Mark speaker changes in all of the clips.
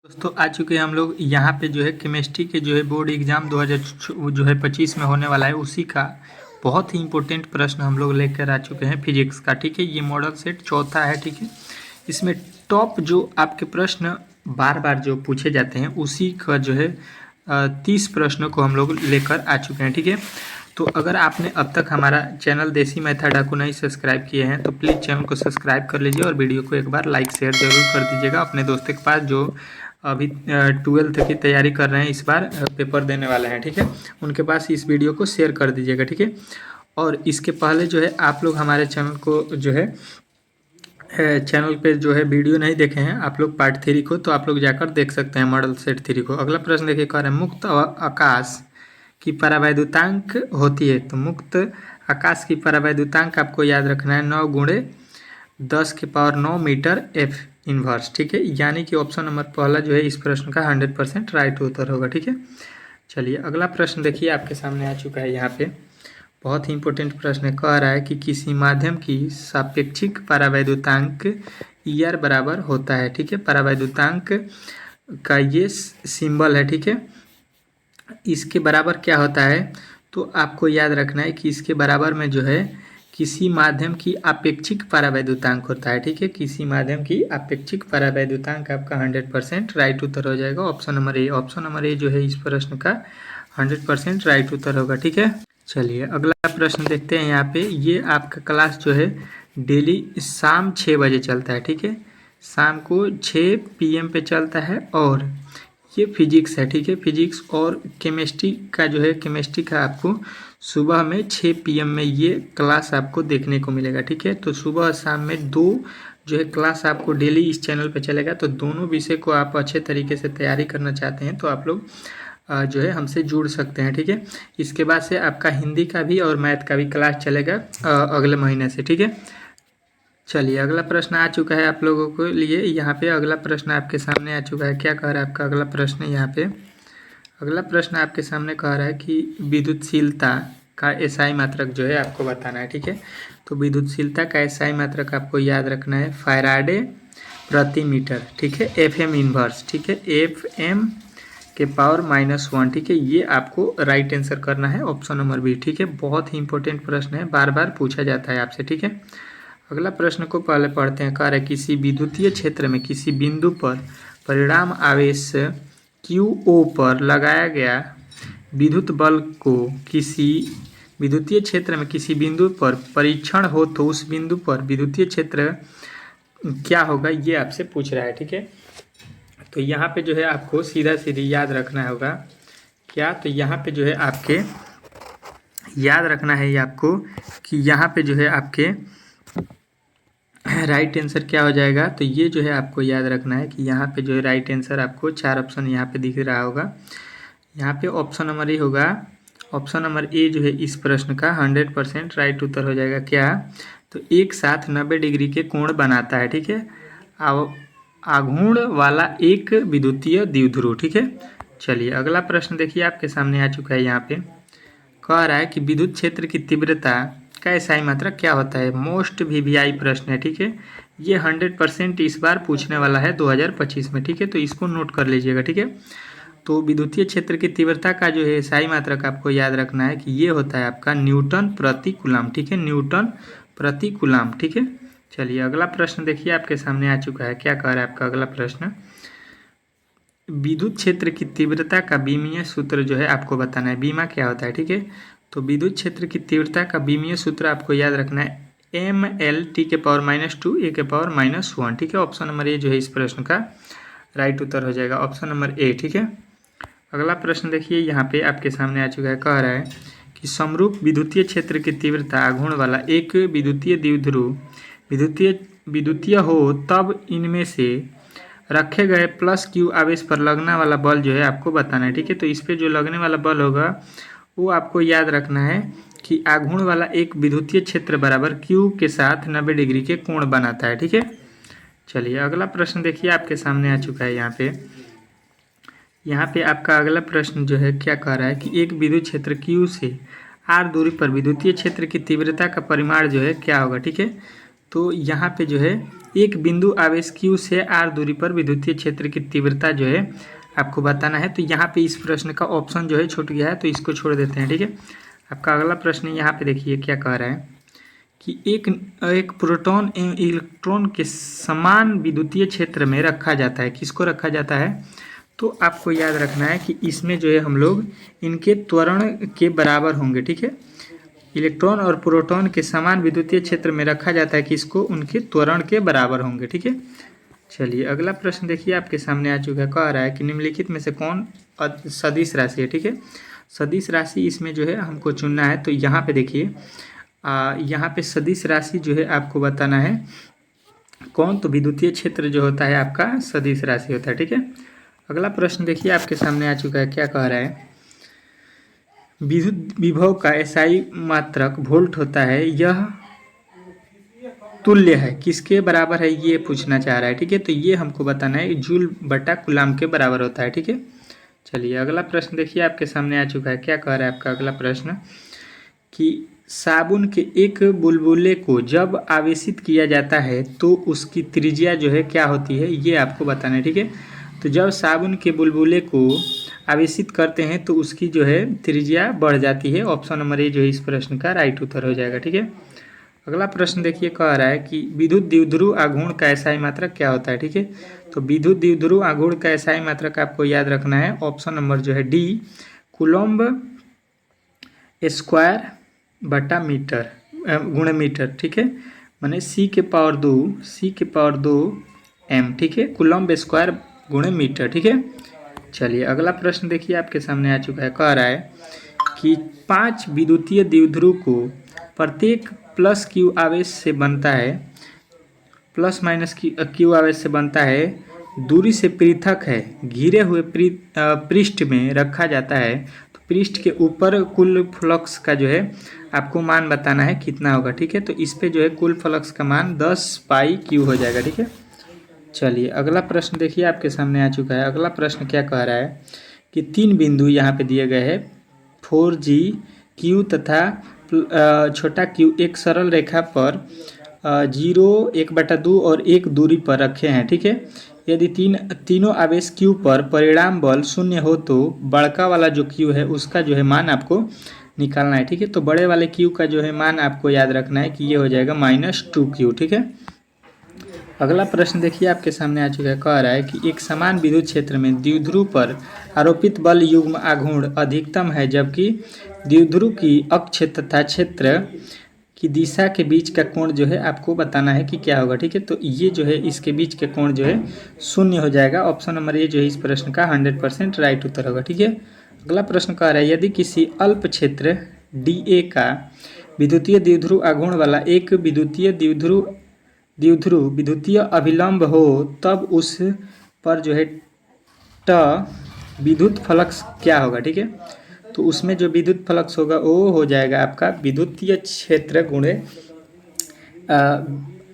Speaker 1: दोस्तों आ चुके हैं हम लोग यहाँ पे जो है केमिस्ट्री के जो है बोर्ड एग्ज़ाम 2025 में होने वाला है, उसी का बहुत ही इम्पोर्टेंट प्रश्न हम लोग लेकर आ चुके हैं फिजिक्स का। ठीक है, ये मॉडल सेट चौथा है। ठीक है, इसमें टॉप जो आपके प्रश्न बार बार जो पूछे जाते हैं उसी का जो है 30 प्रश्नों को हम लोग लेकर आ चुके हैं। ठीक है, तो अगर आपने अब तक हमारा चैनल देसी मैथड को नहीं सब्सक्राइब किए हैं तो प्लीज़ चैनल को सब्सक्राइब कर लीजिए और वीडियो को एक बार लाइक शेयर जरूर कर दीजिएगा अपने दोस्तों के पास जो अभी 12th की तैयारी कर रहे हैं, इस बार पेपर देने वाले हैं। ठीक है, उनके पास इस वीडियो को शेयर कर दीजिएगा। ठीक है, और इसके पहले जो है आप लोग हमारे चैनल को जो है चैनल पे जो है वीडियो नहीं देखे हैं आप लोग पार्ट 3 को, तो आप लोग जाकर देख सकते हैं मॉडल सेट 3 को। अगला प्रश्न देखिए, कह रहे हैं मुक्त आकाश की परावैद्युतांक होती है। तो मुक्त आकाश की परावैद्युतांक आपको याद रखना है 9 गुणे 10 की पावर 9 मीटर एफ इनवर्स। ठीक है, यानी कि ऑप्शन नंबर पहला जो है इस प्रश्न का 100% राइट उत्तर होगा। ठीक है, चलिए अगला प्रश्न देखिए आपके सामने आ चुका है। यहाँ पे बहुत ही इंपॉर्टेंट प्रश्न कह रहा है कि किसी माध्यम की सापेक्षिक परावैद्युतांक ER बराबर होता है। ठीक है, परावैद्युतांक का ये सिंबल है। ठीक है, इसके बराबर क्या होता है, तो आपको याद रखना है कि इसके बराबर में जो है किसी माध्यम की अपेक्षिक परावैद्युतांक होता है। ठीक है, किसी माध्यम की अपेक्षिक परावैद्युतांक आपका 100% राइट उत्तर हो जाएगा, option number A. Option number A जो है इस प्रश्न का 100% राइट उत्तर होगा। ठीक है, चलिए अगला प्रश्न देखते हैं। यहाँ पे ये आपका क्लास जो है डेली शाम 6 बजे चलता है। ठीक है, शाम को 6 PM पे चलता है और ये फिजिक्स है। ठीक है, फिजिक्स और केमिस्ट्री का जो है, केमिस्ट्री का आपको सुबह में 6 PM में ये क्लास आपको देखने को मिलेगा। ठीक है, तो सुबह शाम में 2 जो है क्लास आपको डेली इस चैनल पे चलेगा। तो दोनों विषय को आप अच्छे तरीके से तैयारी करना चाहते हैं तो आप लोग जो है हमसे जुड़ सकते हैं। ठीक है, इसके बाद से आपका हिंदी का भी और मैथ का भी क्लास चलेगा अगले महीने से। ठीक है, चलिए अगला प्रश्न आ चुका है आप लोगों के लिए। यहाँ पे अगला प्रश्न आपके सामने आ चुका है। क्या कह रहा है आपका अगला प्रश्न? यहाँ पे अगला प्रश्न आपके सामने कह रहा है कि विद्युतशीलता का SI मात्रक जो है आपको बताना है। ठीक है, तो विद्युतशीलता का SI मात्रक आपको याद रखना है फैराडे प्रति मीटर। ठीक है, FM इनवर्स। ठीक है, FM के पावर -1। ठीक है, ये आपको राइट आंसर करना है, ऑप्शन नंबर बी। ठीक है, बहुत ही इंपॉर्टेंट प्रश्न है, बार बार पूछा जाता है आपसे। ठीक है, अगला प्रश्न को पहले पढ़ते हैं। कह रहे किसी विद्युतीय क्षेत्र में किसी बिंदु पर परिणाम आवेश QO पर लगाया गया विद्युत बल को किसी विद्युतीय क्षेत्र में किसी बिंदु पर परीक्षण हो तो उस बिंदु पर विद्युतीय क्षेत्र क्या होगा, ये आपसे पूछ रहा है। ठीक है, तो यहाँ पे जो है आपको सीधा सीधी याद रखना होगा क्या, तो यहाँ पे जो है आपके याद रखना है ये आपको कि यहाँ पे जो है आपके राइट आंसर क्या हो जाएगा। तो ये जो है आपको याद रखना है कि यहाँ पे जो है राइट आंसर आपको 4 ऑप्शन यहाँ पे दिख रहा होगा। यहाँ पे ऑप्शन नंबर ए होगा, ऑप्शन नंबर ए जो है इस प्रश्न का 100% राइट उत्तर हो जाएगा। क्या, तो एक साथ 90 डिग्री के कोण बनाता है। ठीक है, आघूर्ण वाला एक विद्युतीय द्विध्रुव। ठीक है, चलिए अगला प्रश्न देखिए आपके सामने आ चुका है। यहाँ पे कह रहा है कि विद्युत क्षेत्र की तीव्रता का SI मात्रक क्या होता है। मोस्ट VVI प्रश्न है। ठीक है, ये 100% इस बार पूछने वाला है 2025 में। ठीक है, तो इसको नोट कर लीजिएगा। ठीक है, तो विद्युतीय क्षेत्र की तीव्रता का जो है SI मात्रक आपको याद रखना है कि ये होता है आपका न्यूटन प्रति कूलम। ठीक है, न्यूटन प्रति कूलम। ठीक है, चलिए अगला प्रश्न देखिए आपके सामने आ चुका है। क्या कह रहा है आपका अगला प्रश्न, विद्युत क्षेत्र की तीव्रता का बीमीय सूत्र जो है आपको बताना है। बीमा क्या होता है। ठीक है, तो विद्युत क्षेत्र की तीव्रता का बीमीय सूत्र आपको याद रखना है MLT के पावर -2 A के पावर -1। ठीक है, ऑप्शन नंबर ए जो है इस प्रश्न का राइट उत्तर हो जाएगा, ऑप्शन नंबर ए। ठीक है, अगला प्रश्न देखिए यहाँ पे आपके सामने आ चुका है। कह रहा है कि समरूप विद्युतीय क्षेत्र की तीव्रता आघूर्ण वाला एक विद्युतीय द्विध्रुव विद्युतीय हो तब इनमें से रखे गए +Q आवेश पर लगने वाला बल जो है आपको बताना है। ठीक है, तो इस पे जो लगने वाला बल होगा वो आपको याद रखना है कि आघूर्ण वाला एक विद्युतीय क्षेत्र बराबर Q के साथ 90 डिग्री के कोण बनाता है। ठीक है, चलिए अगला प्रश्न देखिए आपके सामने आ चुका है। यहाँ पे आपका अगला प्रश्न जो है क्या कह रहा है कि एक विद्युत क्षेत्र Q से R दूरी पर विद्युतीय क्षेत्र की तीव्रता का परिमाण जो है क्या होगा। ठीक है, तो यहाँ पे जो है एक बिंदु आवेश Q से r दूरी पर विद्युतीय क्षेत्र की तीव्रता जो है आपको बताना है। तो यहाँ पे इस प्रश्न का ऑप्शन जो है छूट गया है, तो इसको छोड़ देते हैं। ठीक है, आपका अगला प्रश्न यहाँ पे देखिए क्या कह रहा है कि एक प्रोटॉन एवं इलेक्ट्रॉन के समान विद्युतीय क्षेत्र में रखा जाता है। किसको रखा जाता है? तो आपको याद रखना है कि इसमें जो है हम लोग इनके त्वरण के बराबर होंगे। ठीक है, इलेक्ट्रॉन और प्रोटॉन के समान विद्युतीय क्षेत्र में रखा जाता है कि इसको उनके त्वरण के बराबर होंगे। ठीक है, चलिए अगला प्रश्न देखिए आपके सामने आ चुका है। कह रहा है कि निम्नलिखित में से कौन सदिश राशि है? ठीक है, सदिश राशि इसमें जो है हमको चुनना है। तो यहाँ पे देखिए यहाँ पे सदिश राशि जो है आपको बताना है कौन, तो विद्युतीय क्षेत्र जो होता है आपका सदिश राशि होता है। ठीक है, अगला प्रश्न देखिए आपके सामने आ चुका है। क्या कह रहा है? विद्युत विभव का एसआई मात्रक वोल्ट होता है, यह तुल्य है किसके बराबर है, ये पूछना चाह रहा है। ठीक है, तो ये हमको बताना है जूल बटा कूलाम के बराबर होता है। ठीक है, चलिए अगला प्रश्न देखिए आपके सामने आ चुका है। क्या कह रहा है आपका अगला प्रश्न कि साबुन के एक बुलबुले को जब आवेशित किया जाता है तो उसकी त्रिज्या जो है क्या होती है, ये आपको बताना है। ठीक है, तो जब साबुन के बुलबुले को आवेशित करते हैं तो उसकी जो है त्रिज्या बढ़ जाती है। ऑप्शन नंबर ए जो है इस प्रश्न का राइट उत्तर हो जाएगा। ठीक है, अगला प्रश्न देखिए कह रहा है कि विद्युत द्विध्रुव आघूर्ण का एसआई मात्रक क्या होता है। ठीक है, तो विद्युत द्विध्रुव आघूर्ण का एसआई मात्रक आपको याद रखना है। ऑप्शन नंबर जो है डी, कूलम्ब स्क्वायर बटा मीटर गुणे मीटर। ठीक है, माने C⁴ m। ठीक है, कूलम्ब स्क्वायर गुणे मीटर। ठीक है, चलिए अगला प्रश्न देखिए आपके सामने आ चुका है। कह रहा है कि 5 विद्युतीय द्विध्रुव को प्रत्येक प्लस क्यू आवेश से बनता है, प्लस माइनस क्यू आवेश से बनता है, दूरी से पृथक है, घिरे हुए पृष्ठ में रखा जाता है। तो पृष्ठ के ऊपर कुल फ्लक्स का जो है आपको मान बताना है कितना होगा। ठीक है, तो इस पे जो है कुल फ्लक्स का मान 10 पाई क्यू हो जाएगा। ठीक है, चलिए अगला प्रश्न देखिए आपके सामने आ चुका है। अगला प्रश्न क्या कह रहा है कि 3 बिंदु यहाँ पे दिए गए हैं 4G Q तथा छोटा q एक सरल रेखा पर 0, 1/2 और 1 दूरी पर रखे हैं। ठीक है, यदि तीनों आवेश q पर परिणाम बल 0 हो तो बड़का वाला जो q है उसका जो है मान आपको निकालना है। ठीक है, तो बड़े वाले q का जो है मान आपको याद रखना है कि ये हो जाएगा -2q। ठीक है, अगला प्रश्न देखिए आपके सामने आ चुका है। कह रहा है कि एक समान विद्युत क्षेत्र में द्विध्रुव पर आरोपित बल युग्म आघूर्ण अधिकतम है, जबकि द्विध्रुव की अक्ष तथा क्षेत्र की दिशा के बीच का कोण जो है आपको बताना है कि क्या होगा। ठीक है, तो ये जो है इसके बीच के कोण जो है 0 हो जाएगा। ऑप्शन नंबर ए जो है इस प्रश्न का 100% राइट उत्तर होगा। ठीक है, अगला प्रश्न कह रहा है यदि किसी अल्प क्षेत्र DA का विद्युतीय द्विध्रुव आघूर्ण वाला एक विद्युतीय अभिलंब हो तब उस पर जो है ट विद्युत फ्लक्स क्या होगा। ठीक है, तो उसमें जो विद्युत फ्लक्स होगा वो हो जाएगा आपका विद्युतीय क्षेत्र गुणे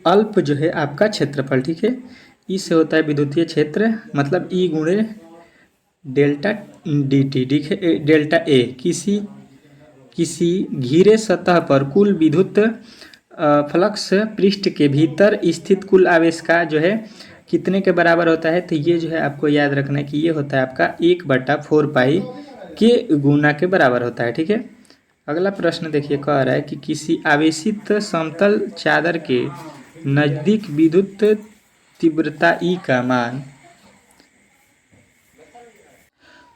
Speaker 1: अल्प जो है आपका क्षेत्रफल। ठीक है, ई से होता है विद्युतीय क्षेत्र, मतलब ई गुणे डेल्टा dt। डेल्टा ए किसी घिरे सतह पर कुल विद्युत फ्लक्स पृष्ठ के भीतर स्थित कुल आवेश का जो है कितने के बराबर होता है। तो ये जो है आपको याद रखना है कि ये होता है आपका 1/4 पाई के गुना के बराबर होता है। ठीक है, अगला प्रश्न देखिए कह रहा है कि किसी आवेशित समतल चादर के नज़दीक विद्युत तीव्रता E का मान,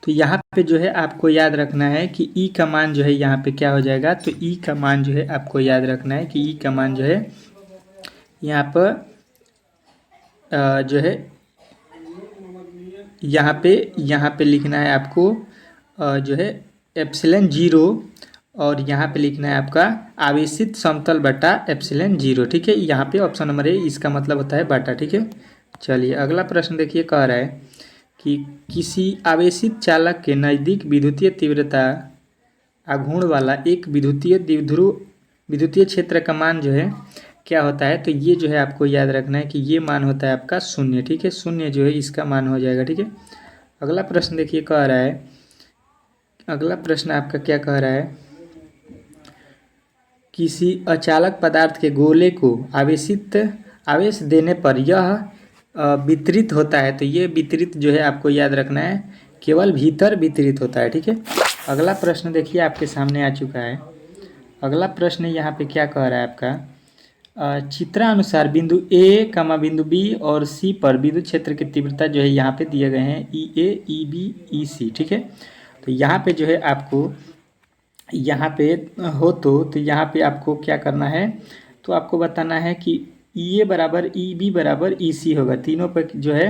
Speaker 1: तो यहाँ पे जो है आपको याद रखना है कि E का मान जो है यहाँ पे क्या हो जाएगा। तो E का मान जो है आपको याद रखना है कि E का मान जो है यहाँ पर जो है यहाँ पे लिखना है आपको जो है एप्सिलॉन 0, और यहाँ पे लिखना है आपका आवेशित समतल बटा एप्सिलॉन 0। ठीक है, यहाँ पे ऑप्शन नंबर ए इसका मतलब होता है बटा। ठीक है, चलिए अगला प्रश्न देखिए कह रहा है कि किसी आवेशित चालक के नज़दीक विद्युतीय तीव्रता आघूर्ण वाला एक विद्युतीय क्षेत्र का मान जो है क्या होता है। तो ये जो है आपको याद रखना है कि ये मान होता है आपका 0। ठीक है, 0 जो है इसका मान हो जाएगा। ठीक है, अगला प्रश्न देखिए कह रहा है, अगला प्रश्न आपका क्या कह रहा है, किसी अचालक पदार्थ के गोले को आवेशित आवेश देने पर यह वितरित होता है। तो ये वितरित जो है आपको याद रखना है, केवल भीतर वितरित होता है। ठीक है, अगला प्रश्न देखिए आपके सामने आ चुका है। अगला प्रश्न यहाँ पे क्या कह रहा है आपका, चित्रानुसार बिंदु ए कमा बिंदु बी और सी पर विद्युत क्षेत्र की तीव्रता जो है यहाँ पे दिए गए हैं ई ए ई बी ई सी। ठीक है, तो यहाँ पे जो है आपको यहाँ पे हो तो यहाँ पे आपको क्या करना है, तो आपको बताना है कि ई ए बराबर ई बी बराबर ई सी होगा, तीनों पर जो है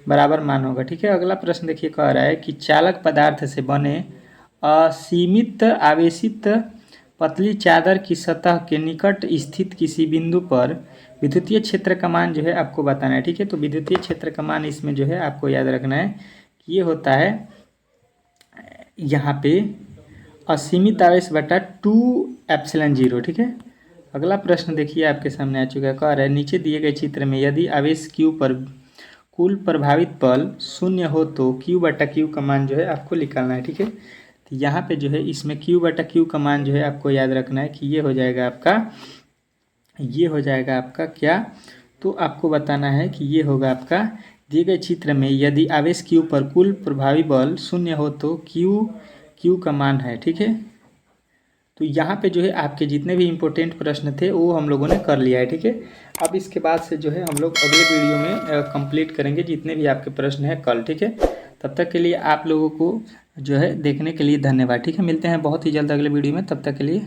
Speaker 1: बराबर मान होगा। ठीक है, अगला प्रश्न देखिए कह रहा है कि चालक पदार्थ से बने असीमित आवेशित पतली चादर की सतह के निकट स्थित किसी बिंदु पर विद्युतीय क्षेत्र का मान जो है आपको बताना है। ठीक है, तो विद्युतीय क्षेत्र का मान इसमें जो है आपको याद रखना है कि ये होता है यहाँ पे असीमित आवेश बटा 2ε0। ठीक है, अगला प्रश्न देखिए आपके सामने आ चुका है। कह रहा है नीचे दिए गए चित्र में यदि आवेश Q पर कुल प्रभावित बल 0 हो तो Q बटा Q का मान जो है आपको निकालना है। ठीक है, तो यहाँ पे जो है इसमें Q बटा Q का मान जो है आपको याद रखना है कि ये हो जाएगा आपका क्या, तो आपको बताना है कि ये होगा आपका दिए गए चित्र में यदि आवेश Q पर कुल प्रभावी बल 0 हो तो Q का मान है। ठीक है, तो यहाँ पे जो है आपके जितने भी इम्पोर्टेंट प्रश्न थे वो हम लोगों ने कर लिया है। ठीक है, अब इसके बाद से जो है हम लोग अगले वीडियो में कंप्लीट करेंगे जितने भी आपके प्रश्न हैं कल। ठीक है, तब तक के लिए आप लोगों को जो है देखने के लिए धन्यवाद। ठीक है, मिलते हैं बहुत ही जल्द अगले वीडियो में, तब तक के लिए।